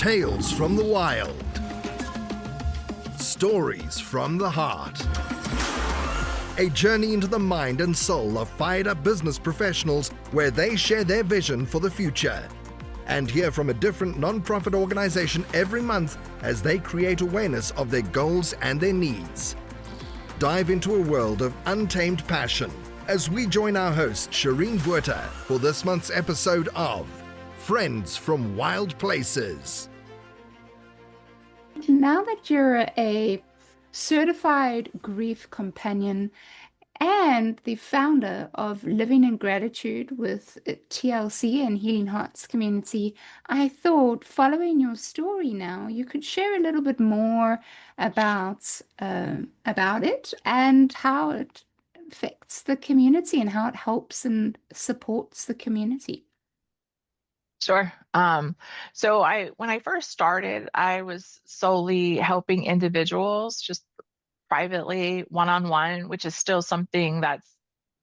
Tales from the wild. Stories from the heart. A journey into the mind and soul of fired-up business professionals where they share their vision for the future. And hear from a different non-profit organization every month as they create awareness of their goals and their needs. Dive into a world of untamed passion as we join our host, Shireen Buerta, for this month's episode of Friends from Wild Places. Now that you're a certified grief companion and the founder of Living in Gratitude with TLC and Healing Hearts community, I thought, following your story now, you could share a little bit more about it and how it affects the community and how it helps and supports the community. Sure. So when I first started, I was solely helping individuals just privately, one-on-one, which is still something that's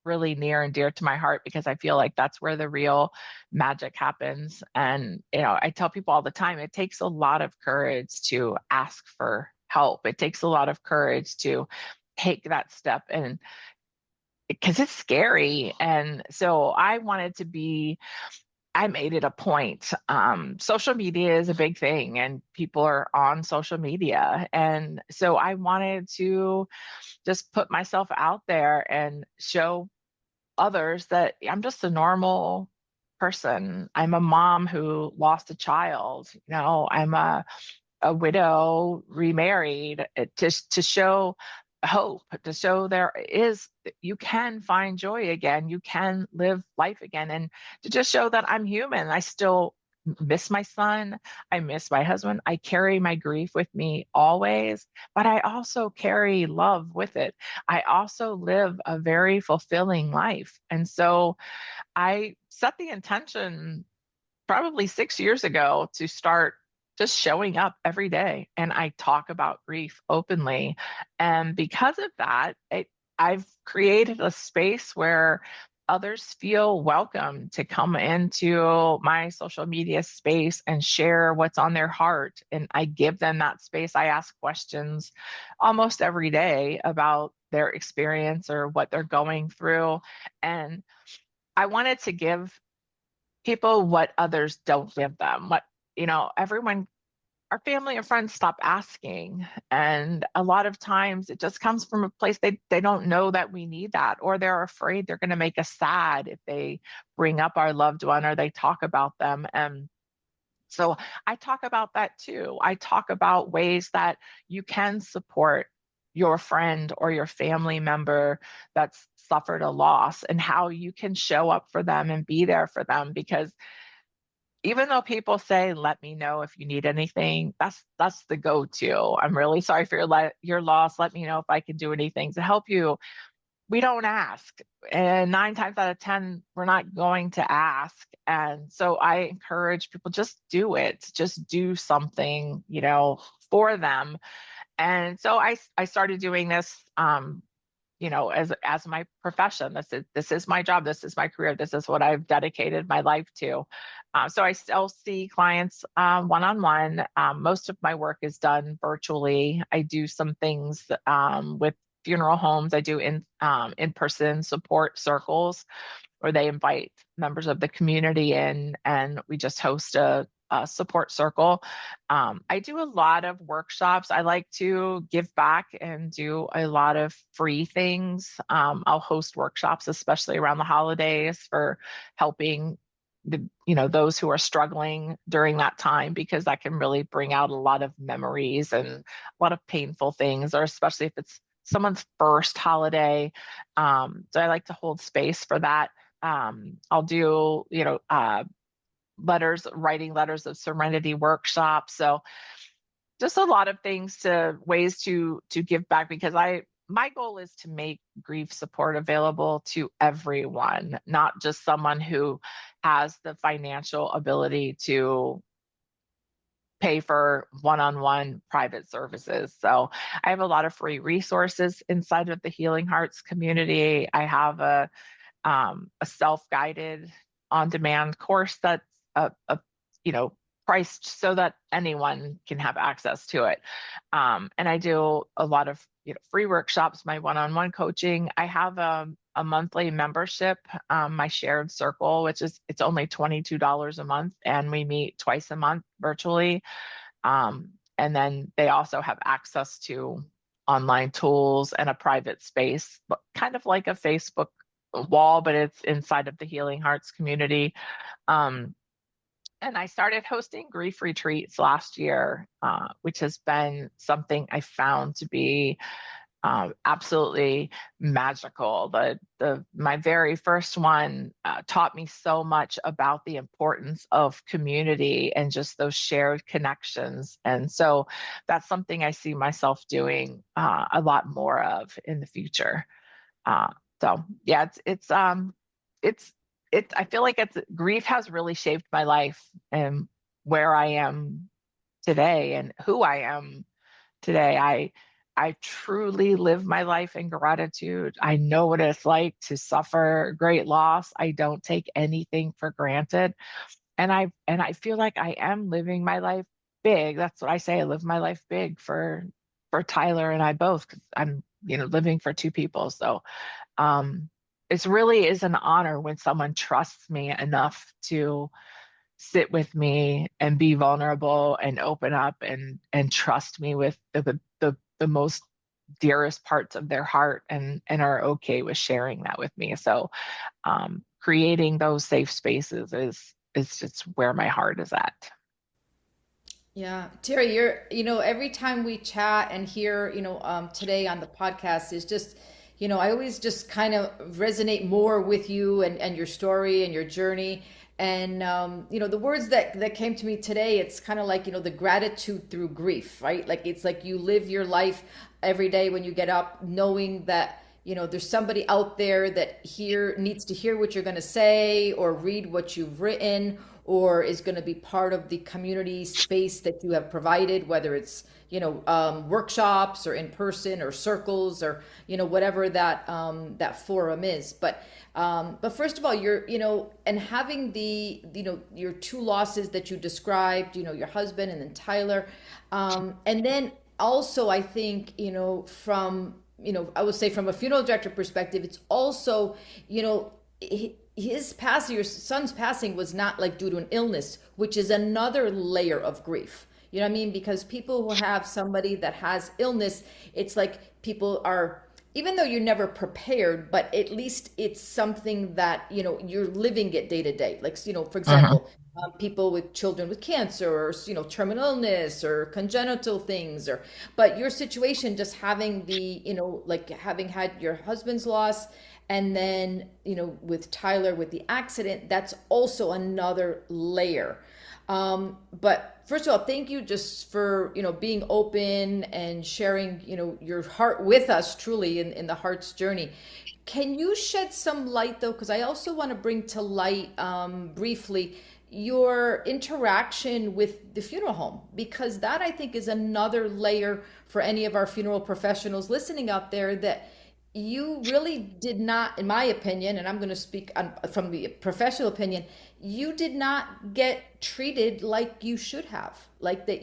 really near and dear to my heart because I feel like that's where the real magic happens. And, I tell people all the time, it takes a lot of courage to ask for help. It takes a lot of courage to take that step, and because it's scary. And so I made it a point. Social media is a big thing and people are on social media. And so I wanted to just put myself out there and show others that I'm just a normal person. I'm a mom who lost a child. I'm a widow, remarried, to show hope, to show you can find joy again, you can live life again, and to just show that I'm human. I still miss my son, I miss my husband, I carry my grief with me always, but I also carry love with it. I also live a very fulfilling life. And so I set the intention probably 6 years ago to start just showing up every day. And I talk about grief openly. And because of that, I've created a space where others feel welcome to come into my social media space and share what's on their heart. And I give them that space. I ask questions almost every day about their experience or what they're going through. And I wanted to give people what others don't give them, everyone, our family and friends stop asking. And a lot of times it just comes from a place they don't know that we need that, or they're afraid they're going to make us sad if they bring up our loved one or they talk about them. And so I talk about that too. I talk about ways that you can support your friend or your family member that's suffered a loss and how you can show up for them and be there for them. Because even though people say, let me know if you need anything, that's the go-to. I'm really sorry for your loss. Let me know if I can do anything to help you. We don't ask. And 9 times out of 10, we're not going to ask. And so I encourage people, just do it. Just do something, for them. And so I started doing this, as my profession. This is my job. This is my career. This is what I've dedicated my life to. So I still see clients one-on-one. Most of my work is done virtually. I do some things with funeral homes. I do in-person support circles where they invite members of the community in, and we just host a support circle. I do a lot of workshops. I like to give back and do a lot of free things. I'll host workshops, especially around the holidays, for helping those who are struggling during that time, because that can really bring out a lot of memories and a lot of painful things, or especially if it's someone's first holiday. So I like to hold space for that. I'll do, writing letters of serenity workshops. So just a lot of ways to give back, because my goal is to make grief support available to everyone, not just someone who has the financial ability to pay for one-on-one private services. So I have a lot of free resources inside of the Healing Hearts community. I have a self-guided on-demand course that's priced so that anyone can have access to it. And I do a lot of free workshops, my one-on-one coaching. I have a monthly membership, my shared circle, which is it's only $22 a month, and we meet twice a month virtually. And then they also have access to online tools and a private space, kind of like a Facebook wall, but it's inside of the Healing Hearts community. And I started hosting grief retreats last year, which has been something I found to be absolutely magical. My very first one taught me so much about the importance of community and just those shared connections. And so that's something I see myself doing a lot more of in the future. So yeah, I feel like grief has really shaped my life and where I am today and who I am today. I truly live my life in gratitude. I know what it's like to suffer great loss. I don't take anything for granted. And I feel like I am living my life big. That's what I say. I live my life big for Tyler and I both, because I'm, living for two people. So it really is an honor when someone trusts me enough to sit with me and be vulnerable and open up and trust me with the most dearest parts of their heart and are okay with sharing that with me. So creating those safe spaces is just where my heart is at. Yeah, Terri, every time we chat and hear, today on the podcast is just, I always just kind of resonate more with you and your story and your journey. And, the words that came to me today, it's kind of like, the gratitude through grief, right? Like, it's like you live your life every day when you get up, knowing that, there's somebody out there that needs to hear what you're going to say or read what you've written, or is going to be part of the community space that you have provided, whether it's, workshops or in person or circles or, whatever that forum is. But first of all, and having your two losses that you described, your husband and then Tyler. And then also, I think, from, I would say from a funeral director perspective, it's also, his passing, your son's passing was not like due to an illness, which is another layer of grief. You know what I mean? Because people who have somebody that has illness, it's like people are, even though you're never prepared, but at least it's something that, you're living it day to day. Like, for example, people with children with cancer or, terminal illness or congenital things, but your situation, just having like having had your husband's loss, and then, with Tyler, with the accident, that's also another layer. But first of all, thank you just for, being open and sharing, your heart with us truly in the heart's journey. Can you shed some light though? Because I also want to bring to light briefly your interaction with the funeral home, because that I think is another layer for any of our funeral professionals listening out there, that you really did not, in my opinion, and I'm going to speak from the professional opinion, you did not get treated like you should have, like that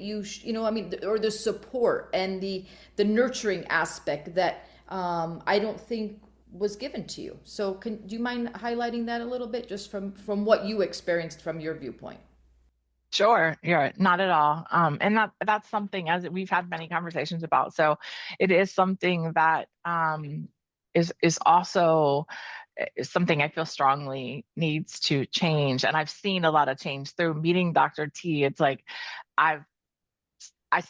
or the support and the nurturing aspect that I don't think was given to you. So do you mind highlighting that a little bit, just from what you experienced from your viewpoint? Sure, yeah, not at all. And that's something, as we've had many conversations about. So it is something that is also something I feel strongly needs to change. And I've seen a lot of change through meeting Dr. T. It's like I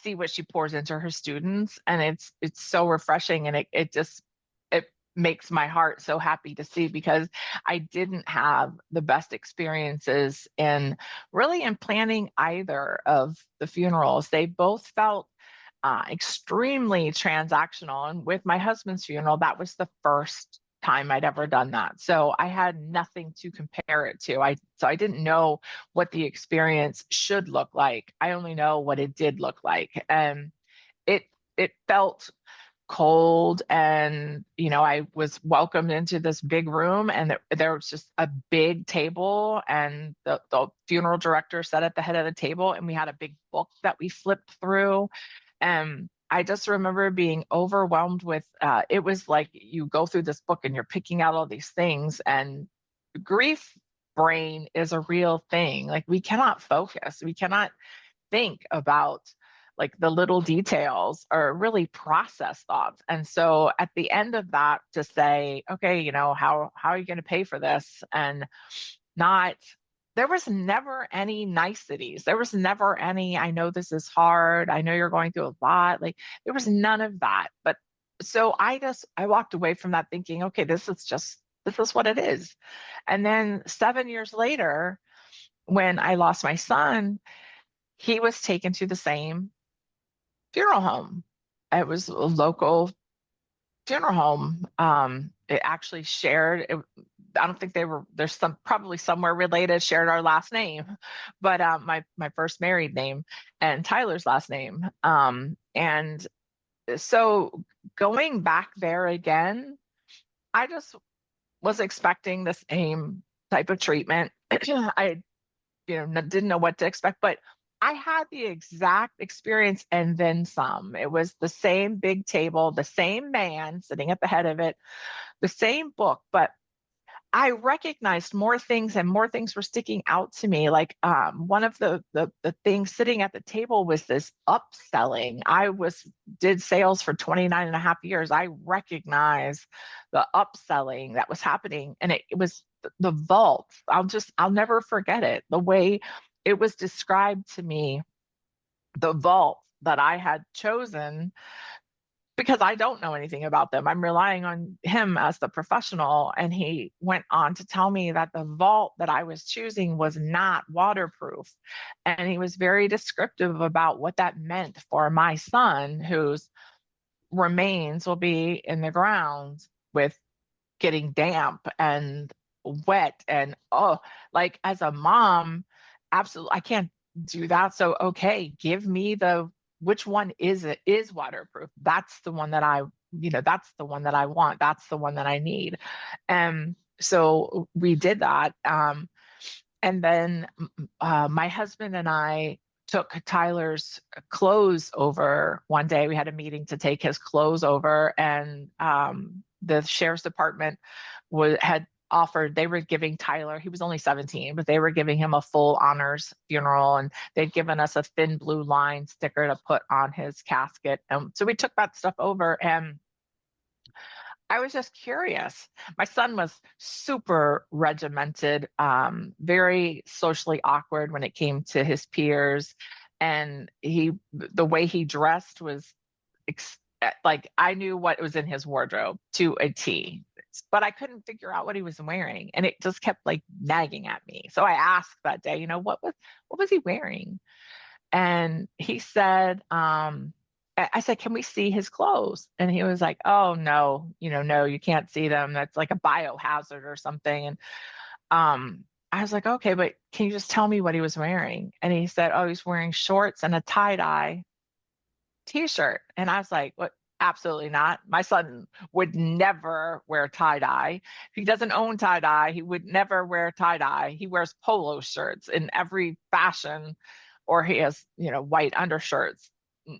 see what she pours into her students, and it's so refreshing, and it makes my heart so happy to see, because I didn't have the best experiences in planning either of the funerals. They both felt extremely transactional. And with my husband's funeral, that was the first time I'd ever done that. So I had nothing to compare it to. So I didn't know what the experience should look like. I only know what it did look like. And it felt cold, and I was welcomed into this big room, and there was just a big table, and the funeral director sat at the head of the table, and we had a big book that we flipped through. And I just remember being overwhelmed with it was like you go through this book and you're picking out all these things, and grief brain is a real thing. Like, we cannot focus, we cannot think about like the little details or really process thoughts. And so at the end of that, to say, okay, how are you going to pay for this? And not, there was never any niceties. There was never any, I know this is hard, I know you're going through a lot. Like, there was none of that. But so I walked away from that thinking, okay, this is what it is. And then 7 years later, when I lost my son, he was taken to the same funeral home. It was a local funeral home. It actually shared, I don't think there's probably somewhere related, shared our last name, but my first married name and Tyler's last name. And so going back there again, I just was expecting the same type of treatment. I didn't know what to expect, but I had the exact experience and then some. It was the same big table, the same man sitting at the head of it, the same book, but I recognized more things, and more things were sticking out to me. Like one of the things sitting at the table was this upselling. I did sales for 29 and a half years. I recognized the upselling that was happening, and it was the vault. I'll never forget it. The way it was described to me, the vault that I had chosen, because I don't know anything about them. I'm relying on him as the professional. And he went on to tell me that the vault that I was choosing was not waterproof. And he was very descriptive about what that meant for my son, whose remains will be in the ground with getting damp and wet. And like, as a mom, absolutely, I can't do that. So, okay, give me which one is waterproof. That's the one that that's the one that I want. That's the one that I need. And so we did that. And then my husband and I took Tyler's clothes over one day. We had a meeting to take his clothes over, and the sheriff's department had offered, they were giving Tyler, he was only 17, but they were giving him a full honors funeral, and they'd given us a thin blue line sticker to put on his casket. So we took that stuff over, and I was just curious. My son was super regimented, very socially awkward when it came to his peers. And the way he dressed was like, I knew what was in his wardrobe to a T, but I couldn't figure out what he was wearing. And it just kept like nagging at me. So I asked that day, what was he wearing? And he said, I said, can we see his clothes? And he was like, oh, no, no, you can't see them. That's like a biohazard or something. And I was like, okay, but can you just tell me what he was wearing? And he said, oh, he's wearing shorts and a tie-dye t-shirt. And I was like, what? Absolutely not. My son would never wear tie-dye. If he doesn't own tie-dye, he would never wear tie-dye. He wears polo shirts in every fashion, or he has, white undershirts.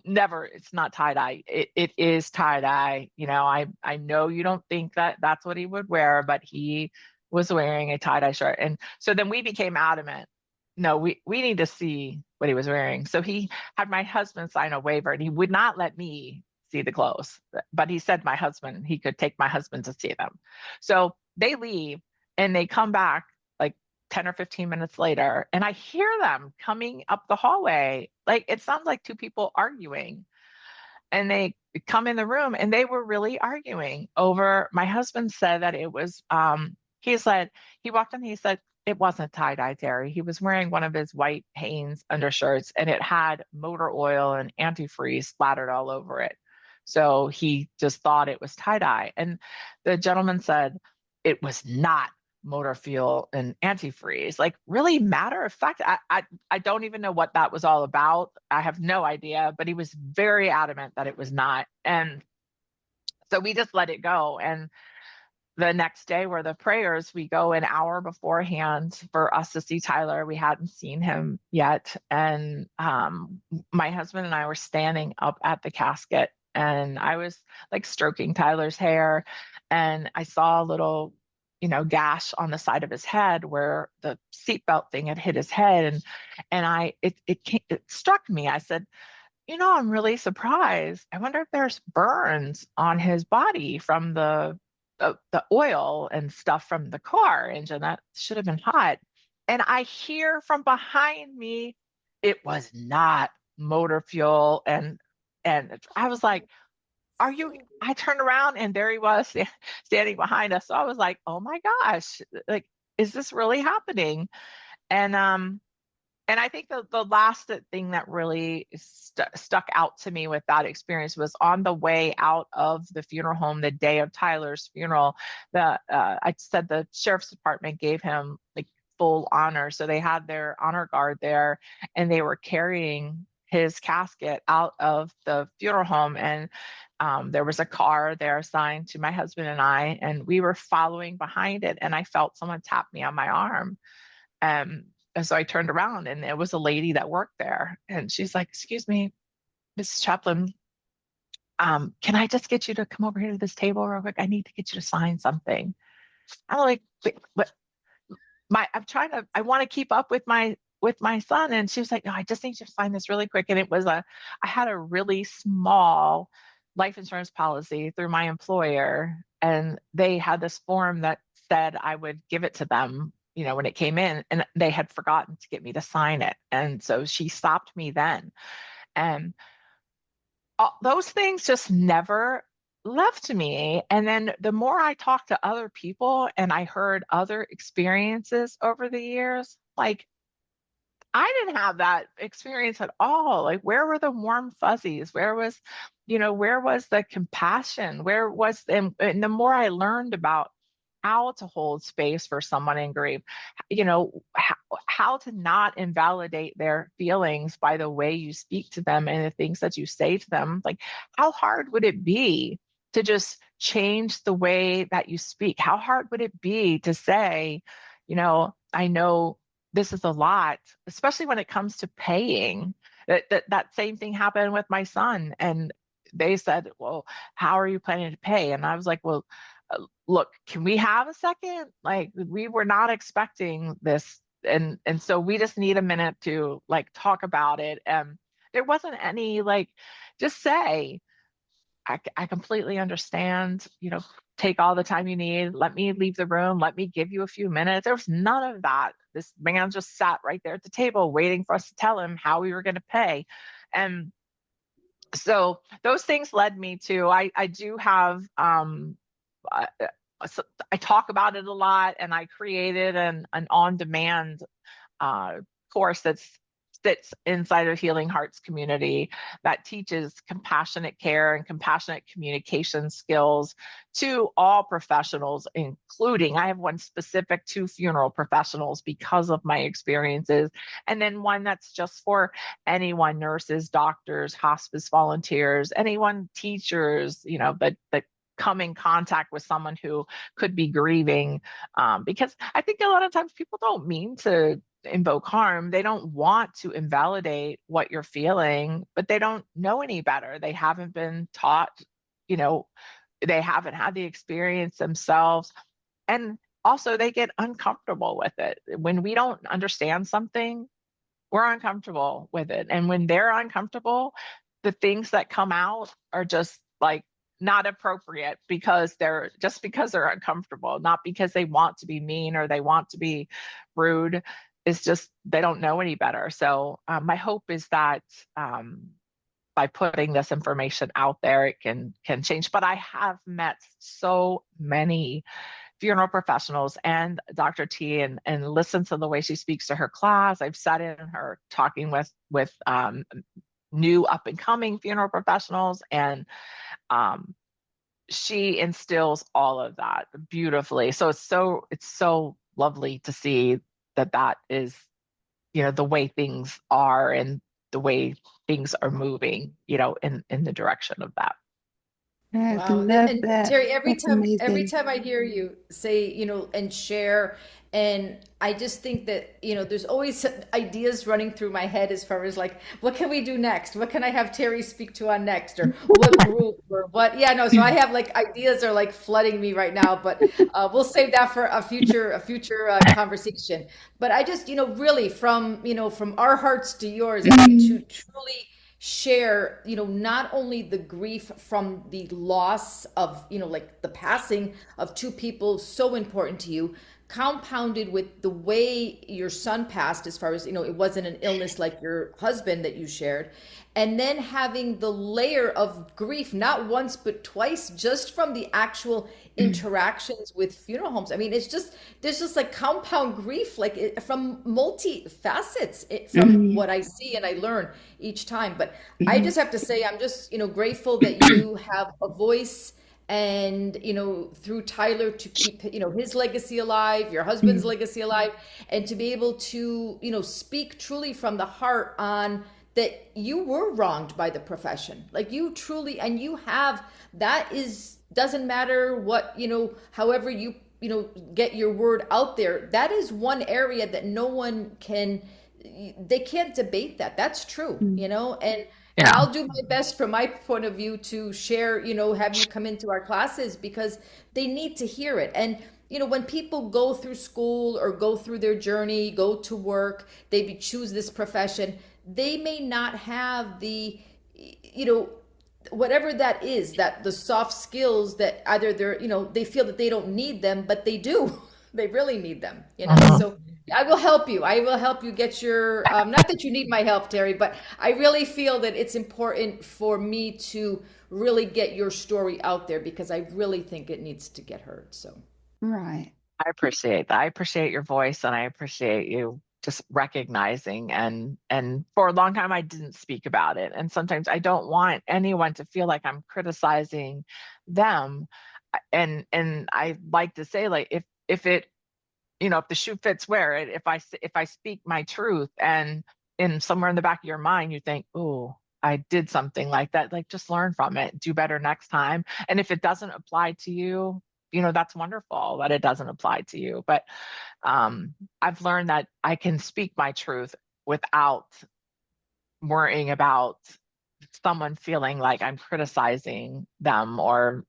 Never, it's not tie-dye. It is tie-dye. I know you don't think that that's what he would wear, but he was wearing a tie-dye shirt. And so then we became adamant. No, we need to see what he was wearing. So he had my husband sign a waiver, and he would not let me see the clothes, but he said he could take my husband to see them. So they leave, and they come back like 10 or 15 minutes later, and I hear them coming up the hallway. Like, it sounds like two people arguing, and they come in the room, and they were really arguing over, my husband said that it was, he walked in, he said, it wasn't tie-dye, Terri. He was wearing one of his white Hanes undershirts, and it had motor oil and antifreeze splattered all over it. So he just thought it was tie-dye. And the gentleman said it was not motor fuel and antifreeze. Like, really matter of fact, I don't even know what that was all about. I have no idea, but he was very adamant that it was not. And So we just let it go. And the next day were the prayers. We go an hour beforehand for us to see Tyler. We hadn't seen him yet. And my husband and I were standing up at the casket, and I was like stroking Tyler's hair, and I saw a little, gash on the side of his head where the seatbelt thing had hit his head. And it struck me. I said, I'm really surprised. I wonder if there's burns on his body from the oil and stuff from the car engine. That should have been hot. And I hear from behind me, it was not motor fuel. And I was like, I turned around and there he was standing behind us. So I was like, oh my gosh, like, is this really happening? And I think the last thing that really stuck out to me with that experience was on the way out of the funeral home, the day of Tyler's funeral. I said the sheriff's department gave him like full honor, so they had their honor guard there, and they were carrying his casket out of the funeral home, and there was a car there assigned to my husband and I, and we were following behind it, and I felt someone tap me on my arm. And so I turned around, and it was a lady that worked there. And she's like, excuse me, Mrs. Chaplin, can I just get you to come over here to this table real quick? I need to get you to sign something. I'm like, what? I want to keep up with my son. And she was like, no, I just need you to sign this really quick. And I had a really small life insurance policy through my employer. And they had this form that said I would give it to them when it came in, and they had forgotten to get me to sign it. And so she stopped me then. And those things just never left me. And then the more I talked to other people and I heard other experiences over the years, like, I didn't have that experience at all. Like, where were the warm fuzzies? Where was the compassion? And the more I learned about how to hold space for someone in grief, how to not invalidate their feelings by the way you speak to them and the things that you say to them. Like, how hard would it be to just change the way that you speak? How hard would it be to say, I know this is a lot, especially when it comes to paying. That same thing happened with my son. And they said, well, how are you planning to pay? And I was like, well, look, can we have a second? Like, we were not expecting this. And so we just need a minute to like talk about it. And there wasn't any just say, I completely understand, take all the time you need. Let me leave the room. Let me give you a few minutes. There was none of that. This man just sat right there at the table waiting for us to tell him how we were going to pay. And so those things led me to, I do have, I talk about it a lot, and I created an on-demand course that sits inside of Healing Hearts community that teaches compassionate care and compassionate communication skills to all professionals, including, I have one specific to funeral professionals because of my experiences, and then one that's just for anyone, nurses, doctors, hospice volunteers, anyone, teachers, that come in contact with someone who could be grieving, because I think a lot of times people don't mean to invoke harm. They don't want to invalidate what you're feeling, but they don't know any better. They haven't been taught, they haven't had the experience themselves. And also they get uncomfortable with it. When we don't understand something, we're uncomfortable with it. And when they're uncomfortable, the things that come out are just like not appropriate because they're uncomfortable, not because they want to be mean or they want to be rude. It's just they don't know any better. So my hope is that by putting this information out there, it can change. But I have met so many funeral professionals and Dr. T and listened to the way she speaks to her class. I've sat in her talking with new up and coming funeral professionals, and she instills all of that beautifully. So it's so lovely to see that is, the way things are and the way things are moving, in the direction of that. I Wow. love And that. Terry, That's every amazing. time I hear you say, and share, and I just think that, there's always ideas running through my head as far as like, what can we do next? What can I have Terry speak to on next? Or what group or what? Yeah, no. So I have like ideas are like flooding me right now, but we'll save that for a future conversation. But I just, really from our hearts to yours, I mean, to truly share, not only the grief from the loss of, like the passing of two people so important to you, compounded with the way your son passed, as far as, it wasn't an illness like your husband that you shared. And then having the layer of grief, not once, but twice, just from the actual interactions with funeral homes. I mean, there's just like compound grief, like from multi facets, from what I see and I learn each time. But I just have to say, I'm just, grateful that you have a voice, and through Tyler, to keep his legacy alive, your husband's legacy alive, and to be able to speak truly from the heart on that you were wronged by the profession, like you truly, and you have, that is, doesn't matter what, however you get your word out there, that is one area that no one can, they can't debate that. That's true, and Yeah. I'll do my best from my point of view to share, have you come into our classes, because they need to hear it. And when people go through school or go through their journey, go to work, they choose this profession, they may not have the, whatever that is, that the soft skills that either they're, they feel that they don't need them, but they do. They really need them, So I will help you. I will help you get your, not that you need my help, Terry, but I really feel that it's important for me to really get your story out there, because I really think it needs to get heard. So. Right. I appreciate that. I appreciate your voice, and I appreciate you just recognizing, and for a long time I didn't speak about it. And sometimes I don't want anyone to feel like I'm criticizing them. And I like to say, like, if it, if the shoe fits, wear it. If I speak my truth, and in somewhere in the back of your mind you think, oh, I did something like that, like, just learn from it, do better next time. And if it doesn't apply to you, that's wonderful that it doesn't apply to you. But I've learned that I can speak my truth without worrying about someone feeling like I'm criticizing them, or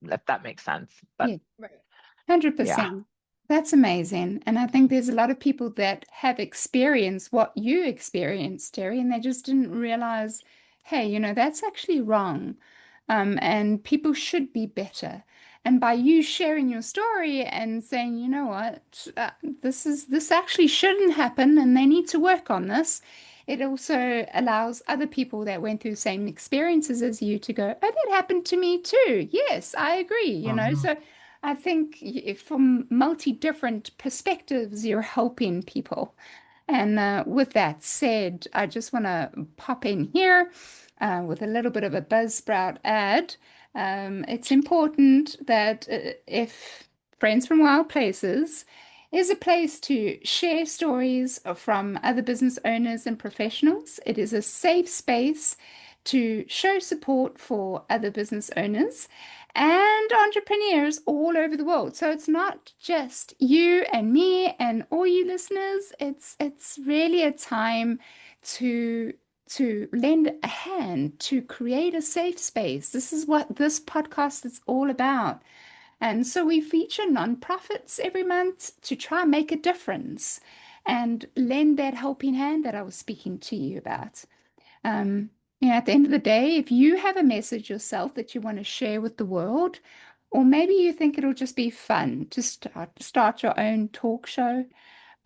if that makes sense. But Yeah, right. 100%. That's amazing. And I think there's a lot of people that have experienced what you experienced, Terry, and they just didn't realize, hey, that's actually wrong. And people should be better. And by you sharing your story and saying, you know what, this actually shouldn't happen, and they need to work on this, it also allows other people that went through the same experiences as you to go, oh, that happened to me too. Yes, I agree. So I think from multi-different perspectives, you're helping people. And with that said, I just want to pop in here with a little bit of a Buzzsprout ad. It's important that if Friends from Wild Places is a place to share stories from other business owners and professionals, it is a safe space to show support for other business owners and entrepreneurs all over the world. So it's not just you and me and all you listeners. It's really a time to lend a hand to create a safe space. This is what this podcast is all about. And so we feature nonprofits every month to try and make a difference and lend that helping hand that I was speaking to you about. At the end of the day, if you have a message yourself that you want to share with the world, or maybe you think it'll just be fun to start your own talk show,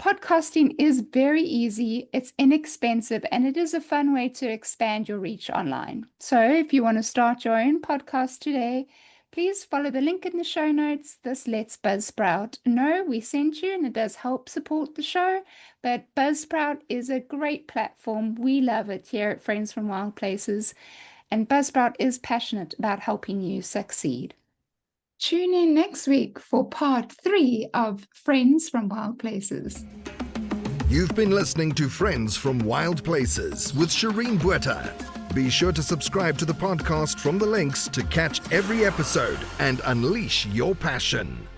podcasting is very easy, it's inexpensive, and it is a fun way to expand your reach online. So if you want to start your own podcast today, please follow the link in the show notes. This lets Buzzsprout know we sent you, and it does help support the show. But Buzzsprout is a great platform. We love it here at Friends from Wild Places. And Buzzsprout is passionate about helping you succeed. Tune in next week for part 3 of Friends from Wild Places. You've been listening to Friends from Wild Places with Shireen Bueta. Be sure to subscribe to the podcast from the links to catch every episode and unleash your passion.